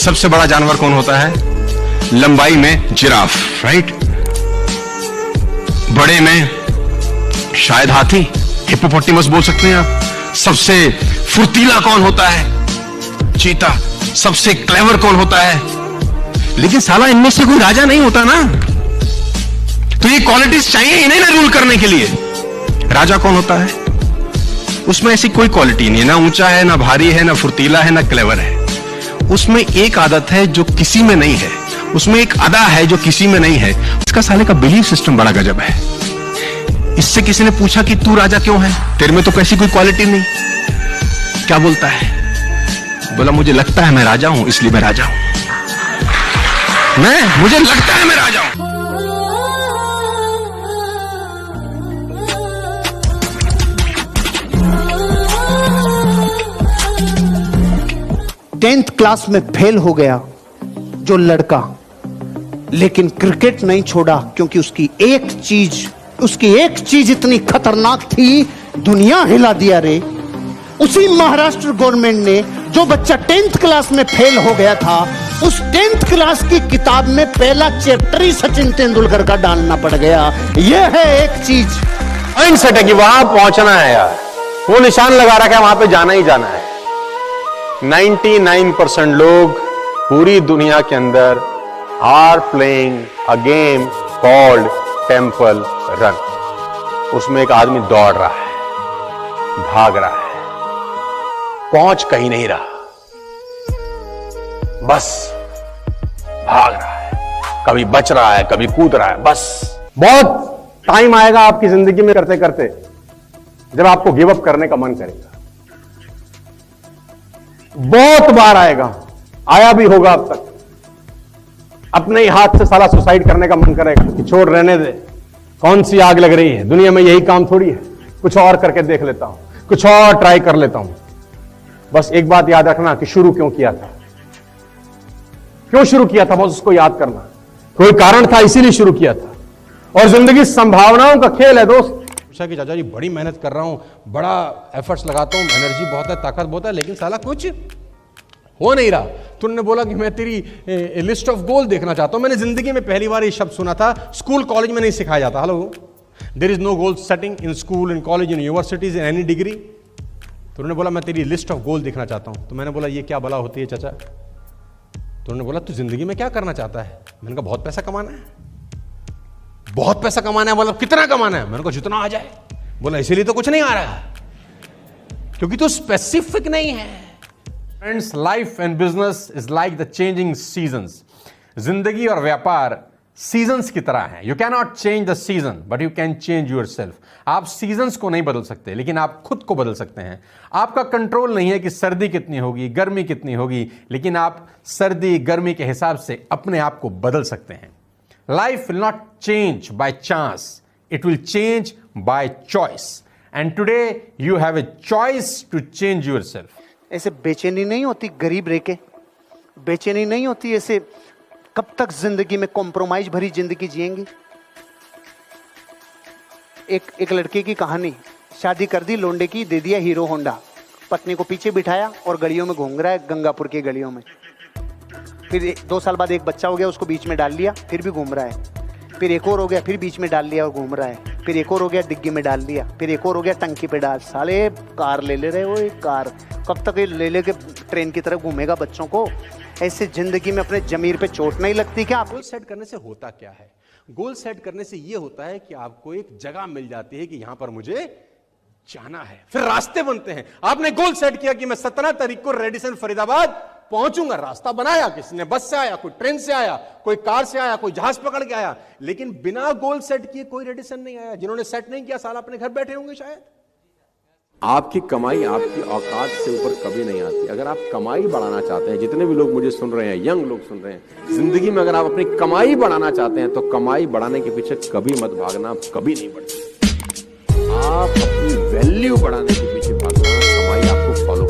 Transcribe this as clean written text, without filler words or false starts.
सबसे बड़ा जानवर कौन होता है? लंबाई में जिराफ, राइट। बड़े में शायद हाथी, हिप्पोपोटेमस बोल सकते हैं आप। सबसे फुर्तीला कौन होता है? चीता। सबसे क्लेवर कौन होता है? लेकिन साला इनमें से कोई राजा नहीं होता ना, तो ये क्वालिटीज चाहिए इन्हें ना रूल करने के लिए। राजा कौन होता है? उसमें ऐसी कोई क्वालिटी नहीं है, ना ऊंचा है, ना भारी है, ना फुर्तीला है, ना क्लेवर है। उसमें एक आदत है जो किसी में नहीं है, उसमें एक अदा है जो किसी में नहीं है। इसका साले का बिलीफ सिस्टम बड़ा गजब है। इससे किसी ने पूछा कि तू राजा क्यों है, तेरे में तो कैसी कोई क्वालिटी नहीं। क्या बोलता है? बोला मुझे लगता है मैं राजा हूं, इसलिए मैं राजा हूं। मुझे लगता है मैं राजा हूं। 10th क्लास में फेल हो गया जो लड़का, लेकिन क्रिकेट नहीं छोड़ा, क्योंकि उसकी एक चीज इतनी खतरनाक थी, दुनिया हिला दिया रे। उसी महाराष्ट्र गवर्नमेंट ने जो बच्चा 10th क्लास में फेल हो गया था, उस 10th क्लास की किताब में पहला चैप्टर ही सचिन तेंदुलकर का डालना पड़ गया। यह है एक चीज। माइंड सेट है कि वहां पहुंचना है यार, वो निशान लगा रखा है, वहां पे जाना ही जाना है। 99% लोग पूरी दुनिया के अंदर are playing a game called Temple Run. उसमें एक आदमी दौड़ रहा है, भाग रहा है, पहुंच कहीं नहीं रहा, बस भाग रहा है, कभी बच रहा है, कभी कूद रहा है, बस। बहुत टाइम आएगा आपकी जिंदगी में करते करते जब आपको गिव अप करने का मन करेगा। बहुत बार आएगा, आया भी होगा अब तक। अपने ही हाथ से साला सुसाइड करने का मन करेगा कि छोड़ रहने दे, कौन सी आग लग रही है, दुनिया में यही काम थोड़ी है, कुछ और करके देख लेता हूं, कुछ और ट्राई कर लेता हूं। बस एक बात याद रखना कि शुरू क्यों किया था, क्यों शुरू किया था, बस उसको याद करना। कोई कारण था, इसीलिए शुरू किया था। और जिंदगी संभावनाओं का खेल है दोस्त। पूछा कि चाचा जी बड़ी मेहनत कर रहा हूं, बड़ा एफर्ट्स लगाता हूं, एनर्जी बहुत है, ताकत बहुत है, लेकिन साला कुछ हो नहीं रहा। तुमने बोला कि मैं तेरी लिस्ट ऑफ गोल देखना चाहता हूं। मैंने जिंदगी में पहली बार ये शब्द सुना था, स्कूल कॉलेज में नहीं सिखाया जाता। Hello, there is no goal setting in school, in college, in universities, in any degree. तो उन्होंने बोला मैं तेरी लिस्ट ऑफ गोल देखना चाहता हूं। तो मैंने बोला ये क्या बला होती है चाचा? तो उन्होंने बोला तू जिंदगी में क्या करना चाहता है? मैंने कहा बहुत पैसा कमाना है। बहुत पैसा कमाना है? मतलब कितना कमाना है? मैंने कहा जितना आ जाए। बोला इसीलिए तो कुछ नहीं आ रहा, क्योंकि तो स्पेसिफिक नहीं है। Friends, life and business is like the changing seasons. जिंदगी और व्यापार सीजन्स की तरह है। You can not change the season but you can change yourself. आप सीजन्स को नहीं बदल सकते, लेकिन आप खुद को बदल सकते हैं। आपका कंट्रोल नहीं है कि सर्दी कितनी होगी, गर्मी कितनी होगी, लेकिन आप सर्दी गर्मी के हिसाब से अपने आप को बदल सकते हैं। Life will not change by chance. It will change by choice. And today you have a choice to change yourself. ऐसे बेचैनी नहीं होती गरीब रह के, बेचैनी नहीं होती ऐसे? कब तक जिंदगी में कॉम्प्रोमाइज भरी जिंदगी जिएंगी? एक लड़के की कहानी, शादी कर दी लोंडे की, दे दिया हीरो होंडा, पत्नी को पीछे बिठाया और गलियों में घूम रहा है, गंगापुर की गलियों में। फिर 2 साल बाद एक बच्चा हो गया, उसको बीच में डाल लिया, फिर भी घूम रहा है। फिर एक और हो गया, फिर बीच में डाल लिया और घूम रहा है। फिर एक और हो गया, डिग्गी में डाल दिया। फिर एक और हो गया, टंकी पे डाल। साले कार ले रहे हो, एक कार कब तक ये ले के ट्रेन की तरफ घूमेगा बच्चों को? ऐसे जिंदगी में अपने जमीर पे चोट नहीं लगती क्या? गोल सेट करने से होता क्या है? गोल सेट करने से यह होता है कि आपको एक जगह मिल जाती है कि यहां पर मुझे जाना है, फिर रास्ते बनते हैं। आपने गोल सेट किया कि मैं 17 तारीख को रेडिसन फरीदाबाद पहुंचूंगा। रास्ता बनाया, किसी ने बस से आया, कोई ट्रेन से आया, कोई कार से आया, कोई जहाज पकड़ के आया, लेकिन बिना गोल सेट किए कोई रेडिसन नहीं आया। जिन्होंने सेट नहीं किया साला अपने घर बैठे होंगे शायद। आपकी कमाई आपकी औकात से ऊपर कभी नहीं आती। अगर आप कमाई बढ़ाना चाहते हैं, जितने भी लोग मुझे सुन रहे हैं, यंग लोग सुन रहे हैं, जिंदगी में अगर आप अपनी कमाई बढ़ाना चाहते हैं तो कमाई बढ़ाने के पीछे कभी मत भागना, कभी नहीं बढ़ती। आप अपनी वैल्यू बढ़ाने के पीछे भागना, कमाई आपको फॉलो